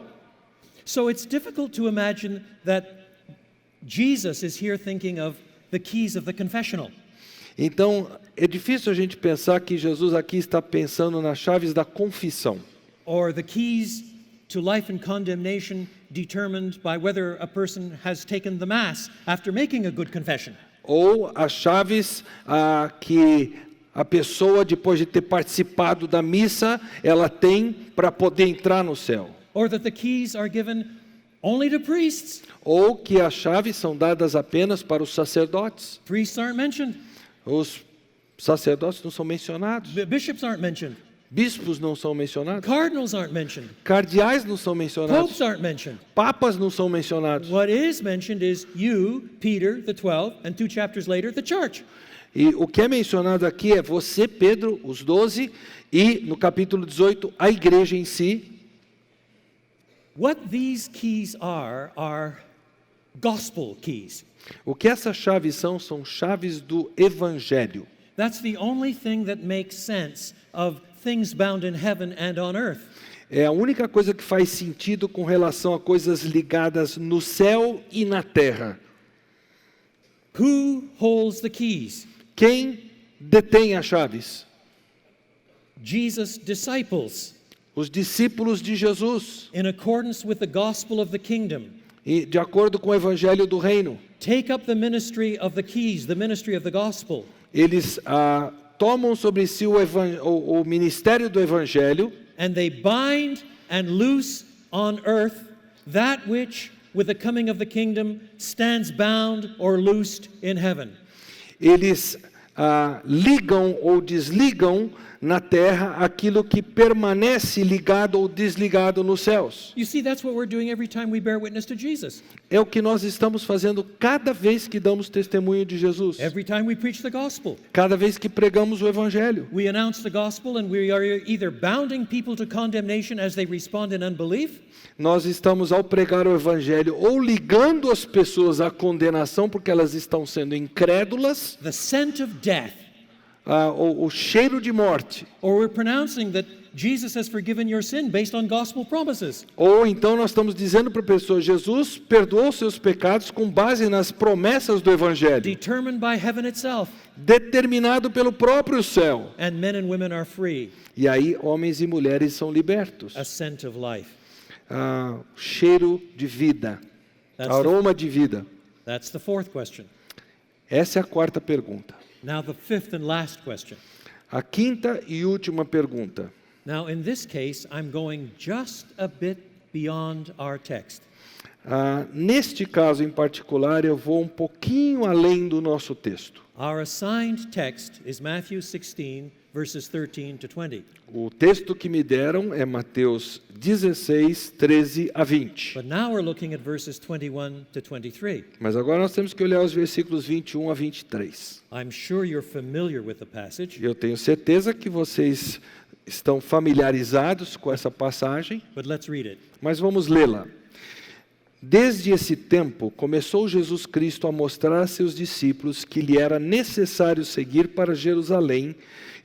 So it's difficult to imagine that Jesus is here thinking of the keys of the confessional. Então, é difícil a gente pensar que Jesus aqui está pensando nas chaves da confissão, Or the keys to life and condemnation determined by whether a person has taken the Mass after making a good confession. ou as chaves que a pessoa, depois de ter participado da missa, ela tem para poder entrar no céu. Or that the keys are given only to priests. Ou que as chaves são dadas apenas para os sacerdotes. Priests aren't mentioned. Os sacerdotes não são mencionados. Bishops aren't mentioned. Bispos não são mencionados. Cardinals aren't mentioned. Cardeais não são mencionados. Popes aren't mentioned. Papas não são mencionados. What is mentioned is you, Peter, the 12, and 2 chapters later, the church. E o que é mencionado aqui é você, Pedro, os 12, e no capítulo 18, a igreja em si. What these keys are gospel keys. O que essas chaves são chaves do evangelho. That's the only thing that makes sense of things bound in heaven and on earth. É a única coisa que faz sentido com relação a coisas ligadas no céu e na terra. Who holds the keys? Quem detém as chaves? Jesus' disciples, Os discípulos de Jesus, in accordance with the gospel of the kingdom. e de acordo com o evangelho do reino. Take up the ministry of the keys, the ministry of the gospel. Eles tomam sobre si o ministério do evangelho, And they bind and loose on earth that which, with the coming of the kingdom, stands bound or loosed in heaven. eles ligam ou desligam na terra aquilo que permanece ligado ou desligado nos céus. You see, that's what we're doing every time we bear witness to Jesus. É o que nós estamos fazendo cada vez que damos testemunho de Jesus. Every time we preach the gospel. Cada vez que pregamos o Evangelho. We announce the gospel and we are either bounding people to condemnation as they respond in unbelief, Nós estamos, ao pregar o Evangelho, ou ligando as pessoas à condenação porque elas estão sendo incrédulas, the scent of death, o cheiro de morte. or we're pronouncing that Jesus has forgiven your sin based on gospel promises. Ou então nós estamos dizendo para a pessoa, Jesus perdoou seus pecados com base nas promessas do Evangelho, Determined by heaven itself, determinado pelo próprio céu. and men and women are free. E aí homens e mulheres são libertos. A scent of life. Cheiro de vida, aroma de vida. That's the fourth question. Essa é a quarta pergunta. Now the fifth and last question. A quinta e última pergunta. Now in this case, I'm going just a bit beyond our text. Neste caso em particular, eu vou um pouquinho além do nosso texto. Our assigned text is Matthew 16, verses 13 to 20. O texto que me deram é Mateus 16, 13 a 20. But now we're looking at verses 21 to 23. Mas agora nós temos que olhar os versículos 21 a 23. I'm sure you're familiar with the passage, Eu tenho certeza que vocês estão familiarizados com essa passagem, but let's read it. mas vamos lê-la. Desde esse tempo, começou Jesus Cristo a mostrar a seus discípulos que lhe era necessário seguir para Jerusalém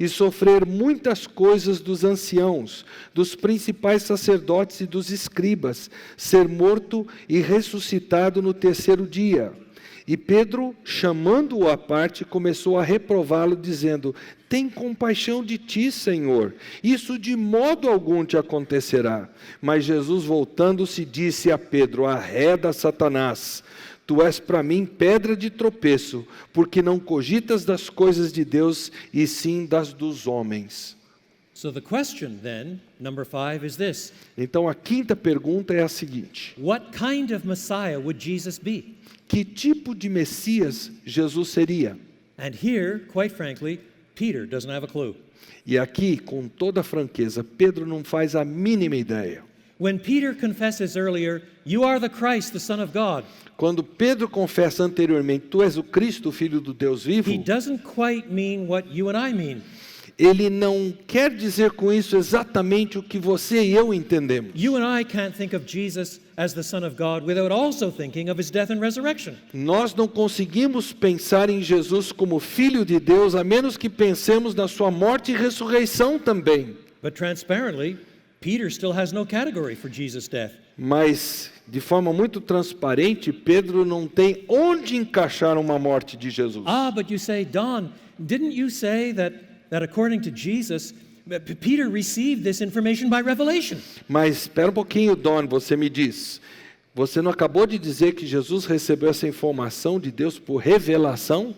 e sofrer muitas coisas dos anciãos, dos principais sacerdotes e dos escribas, ser morto e ressuscitado no terceiro dia. E Pedro, chamando-o à parte, começou a reprová-lo, dizendo: tem compaixão de ti, Senhor, isso de modo algum te acontecerá. Mas Jesus, voltando-se, disse a Pedro: arreda, Satanás, tu és para mim pedra de tropeço, porque não cogitas das coisas de Deus, e sim das dos homens. So the question then, number 5, is this. Então a quinta pergunta é a seguinte: What kind of Messiah would Jesus be? que tipo de Messias Jesus seria? And here, quite frankly, Peter doesn't have a clue. E aqui, com toda franqueza, Pedro não faz a mínima ideia. When Peter confesses earlier, you are the Christ, the Son of God, Quando Pedro confessa anteriormente, tu és o Cristo, o Filho do Deus vivo, he doesn't quite mean what you and I mean. ele não quer dizer com isso exatamente o que você e eu entendemos. You and I can't think of Jesus as the Son of God without also thinking of his death and resurrection. Nós não conseguimos pensar em Jesus como Filho de Deus, a menos que pensemos na sua morte e ressurreição também. But transparently, Peter still has no category for Jesus' death. Mas, de forma muito transparente, Pedro não tem onde encaixar uma morte de Jesus. But you say, Don, didn't you say that according to Jesus, Peter received this information by revelation? Mas espera um pouquinho, Don, você me diz. Você não acabou de dizer que Jesus recebeu essa informação de Deus por revelação?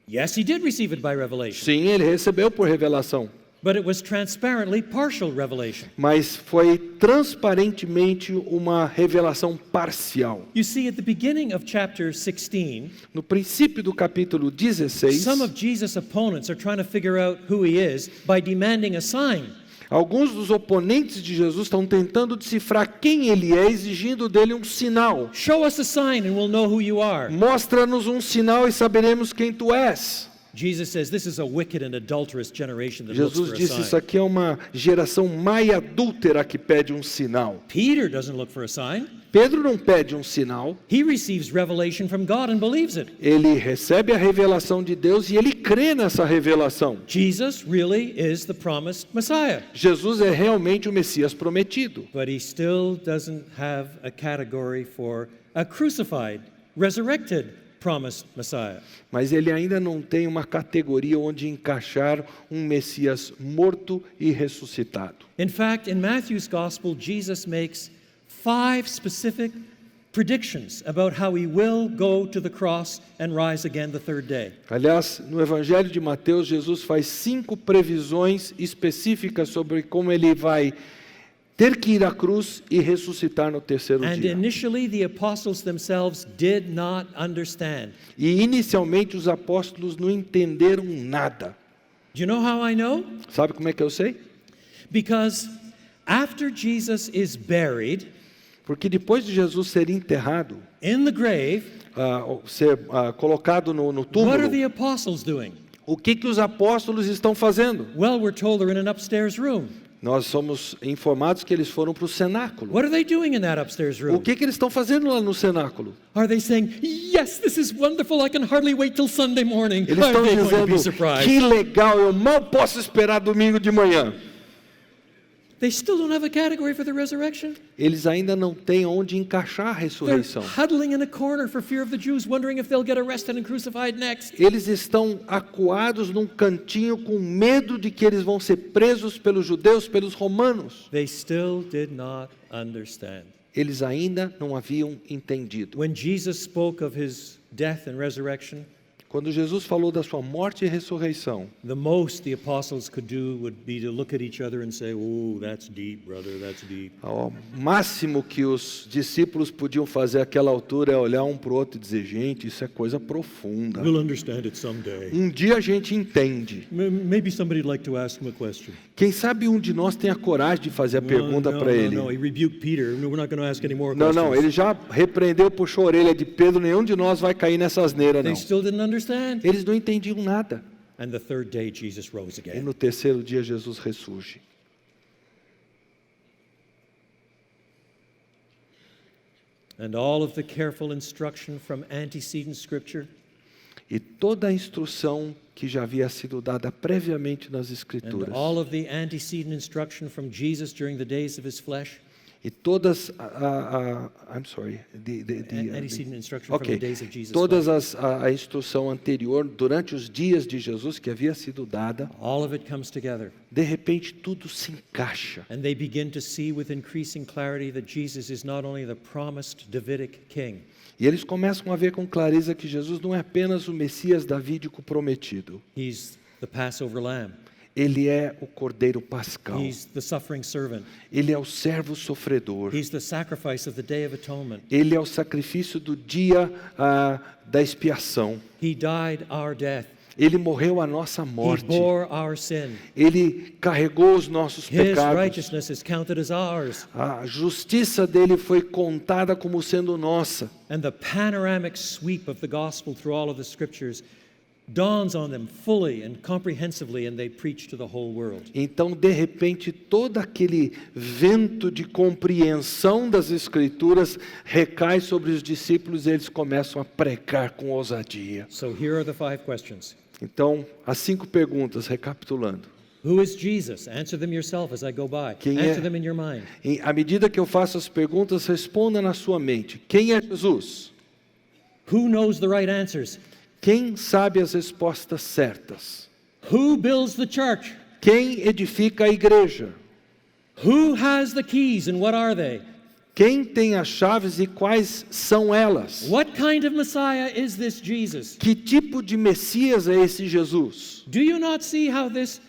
Yes, he did receive it by revelation. Sim, ele recebeu por revelação. But it was transparently partial revelation. Mas foi transparentemente uma revelação parcial. You see, at the beginning of chapter 16, No princípio do capítulo 16, some of Jesus' opponents are trying to figure out who he is by demanding a sign. alguns dos oponentes de Jesus estão tentando decifrar quem ele é, exigindo dele um sinal. Show us a sign and we'll know who you are. Mostra-nos um sinal e saberemos quem tu és. Jesus says this is a wicked and adulterous generation that looks Jesus for a disse, isso sign. aqui é uma geração má e adúltera que pede um sinal. Peter doesn't look for a sign. Pedro não pede um sinal, He receives revelation from God and believes it. ele recebe a revelação de Deus e ele crê nessa revelação. Jesus really is the promised Messiah. Jesus é realmente o Messias prometido. But he still doesn't have a category for a crucified, resurrected, promised Messiah. Mas ele ainda não tem uma categoria onde encaixar um Messias morto e ressuscitado. In fact, in Matthew's gospel, Jesus makes 5 specific predictions about how he will go to the cross and rise again the third day. Aliás, no Evangelho de Mateus, Jesus faz 5 previsões específicas sobre como ele vai ter que ir à cruz e ressuscitar no terceiro And dia. initially, the apostles themselves did not understand. E inicialmente os apóstolos não entenderam nada. Do you know how I know? Sabe como é que eu sei? Because after Jesus is buried Porque depois de Jesus ser enterrado, in the grave, ser colocado no what túmulo, are the apostles doing? o que os apóstolos estão fazendo? Well, we're told they're in an upstairs room. Nós somos informados que eles foram para o cenáculo. What are they doing in that upstairs O room? que eles estão fazendo lá no cenáculo? Are they saying, yes, this is wonderful, I can hardly wait till Sunday morning? Eles Are estão they going to be dizendo, surprised? que legal, eu mal posso esperar domingo de manhã. They still don't have a category for the resurrection. Eles ainda não têm onde encaixar a They're ressurreição. huddling in a corner for fear of the Jews, wondering if they'll get arrested and crucified next. Eles estão acuados num cantinho com medo de que eles vão ser presos pelos judeus, pelos romanos. They still did not understand. Eles ainda não haviam entendido. When Jesus spoke of his death and resurrection, Quando Jesus falou da sua morte e ressurreição, the most the apostles could do would be to look at each other and say, oh, that's deep, brother, that's deep. o máximo que os discípulos podiam fazer àquela altura é olhar um para o outro e dizer, gente, isso é coisa profunda. We'll understand it someday. Um dia a gente entende. Maybe somebody'd like to ask him a question. Quem sabe um de nós tem a coragem de fazer a pergunta para ele. No, he rebuked Peter. No, we're not going to ask any more Não, questions. não, ele já repreendeu, puxou a orelha de Pedro, nenhum de nós vai cair nessa asneira, They não. still didn't understand. Eles não entendiam nada. And the third day, Jesus rose E again. no terceiro dia Jesus ressurge. And all of the careful instruction from antecedent scripture E toda a instrução que já havia sido dada previamente nas and Escrituras, all of the antecedent instruction from Jesus during the days of his flesh, e todas antecedent instruction from the ok, days of Jesus' todas flesh, a instrução anterior durante os dias de Jesus que havia sido dada, all of it comes together. de repente tudo se encaixa. And they begin to see with increasing clarity that Jesus is not only the promised Davidic king, E eles começam a ver com clareza que Jesus não é apenas o Messias davídico prometido. he's the Passover lamb, Ele é o Cordeiro Pascal. he's the suffering servant, Ele é o servo sofredor. he's the sacrifice of the Day of Atonement. Ele é o sacrifício do dia da expiação. He died our death. Ele morreu a nossa He morte. bore our sin. Ele carregou os nossos His pecados. righteousness is counted as ours. A justiça dele foi contada como sendo nossa. And the panoramic sweep of the gospel through all of the scriptures dawns on them fully and comprehensively, and they preach to the whole world. Então, de repente, todo aquele vento de compreensão das Escrituras recai sobre os discípulos e eles começam a pregar com ousadia. So here are the 5 questions. Então, as 5 perguntas, recapitulando. Who is Jesus? Answer them yourself as I go by. Quem é? Answer them in your mind. À medida que eu faço as perguntas, responda na sua mente. Quem é Jesus? Who knows the right answers? Quem sabe as respostas certas? Who builds the church? Quem edifica a igreja? Who has the keys and what are they? Quem tem as chaves e quais são elas? What kind of Messiah is this Jesus? Que tipo de Messias é esse Jesus? Do you not see how this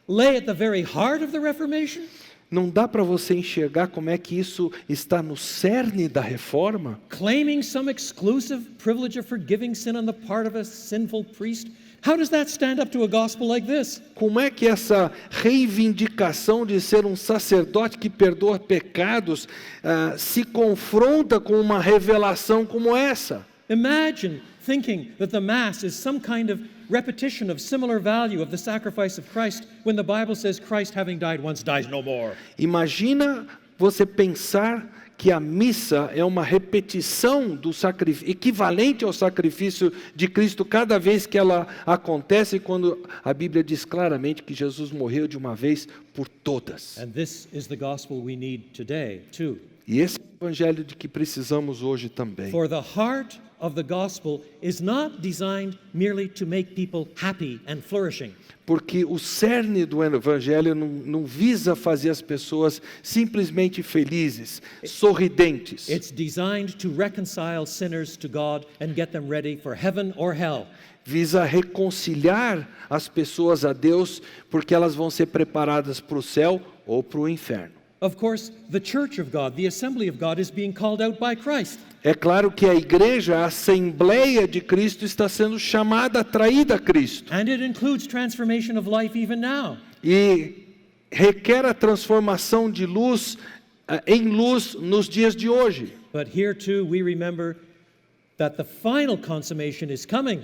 lay at the very heart of the Reformation? Não dá para você enxergar como é que isso está no cerne da reforma? Claiming some exclusive privilege of forgiving sin on the part of a sinful priest? How does that stand up to a gospel like this? Como é que essa reivindicação de ser um sacerdote que perdoa pecados se confronta com uma revelação como essa? Imagine thinking that the Mass is some kind of repetition of similar value of the sacrifice of Christ when the Bible says Christ, having died once, dies no more. Imagina você pensar que a missa é uma repetição do sacrifício, equivalente ao sacrifício de Cristo cada vez que ela acontece, quando a Bíblia diz claramente que Jesus morreu de uma vez por todas. And this is the gospel we need today, too. E esse é o evangelho de que precisamos hoje também. For the heart of the gospel is not designed merely to make people happy and flourishing. Porque o cerne do evangelho não visa fazer as pessoas simplesmente felizes, sorridentes. It's designed to reconcile sinners to God and get them ready for heaven or hell. Visa reconciliar as pessoas a Deus, porque elas vão ser preparadas para o céu ou para o inferno. Of course, the church of God, the assembly of God, is being called out by Christ. É claro que a igreja, a Assembleia de Cristo, está sendo chamada, atraída a Cristo. And it includes transformation of life even now. E requer a transformação de luz em luz nos dias de hoje. But here too we remember that the final consummation is coming,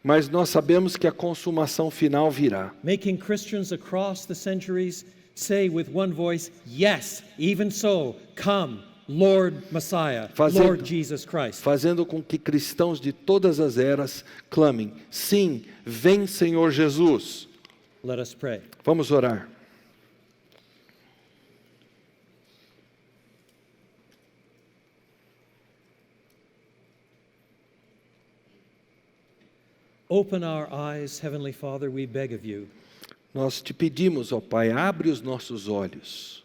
Mas nós sabemos que a consumação final virá. making Christians across the centuries say with one voice, yes, even so, come, Lord Messiah, Lord Jesus Christ. Fazendo com que cristãos de todas as eras clamem: sim, vem Senhor Jesus. Let us pray. Vamos orar. Open our eyes, Heavenly Father, we beg of you, Nós te pedimos, ó Pai, abre os nossos olhos,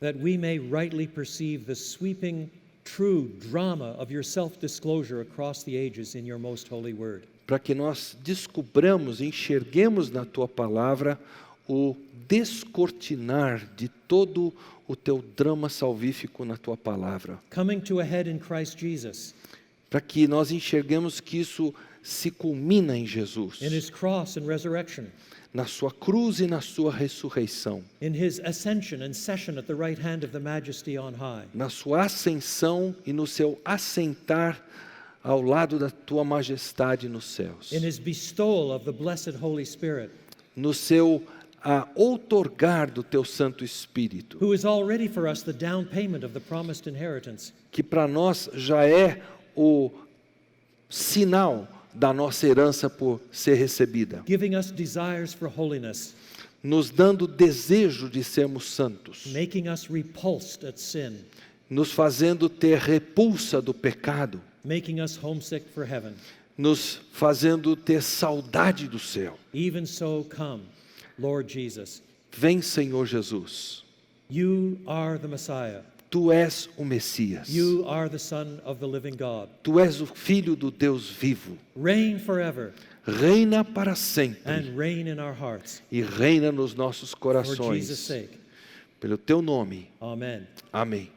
that we may rightly perceive the sweeping, true drama of your self-disclosure across the ages in your most holy word. para que nós descubramos, enxerguemos na Tua palavra o descortinar de todo o Teu drama salvífico na Tua palavra. Coming to a head in Christ Jesus, Para que nós enxerguemos que isso se culmina em Jesus, in his cross and resurrection, na Sua cruz e na Sua ressurreição, in his ascension and session at the right hand of the Majesty on high, na Sua ascensão e no Seu assentar ao lado da Tua majestade nos céus, in his bestowal of the blessed Holy Spirit, no Seu outorgar do Teu Santo Espírito, who is already for us the down payment of the promised inheritance, que para nós já é o sinal da nossa herança por ser recebida, giving us desires for holiness, nos dando desejo de sermos santos, making us repulsed at sin, nos fazendo ter repulsa do pecado, making us homesick for heaven. nos fazendo ter saudade do céu. Even so, come, Lord Jesus. Vem, Senhor Jesus. You are the Messiah. Tu és o Messias. You are the Son of the living God. Tu és o Filho do Deus vivo. Reign forever Reina para sempre and reign in our hearts. e reina nos nossos For Jesus' corações. sake. Pelo Teu nome. Amen. Amém.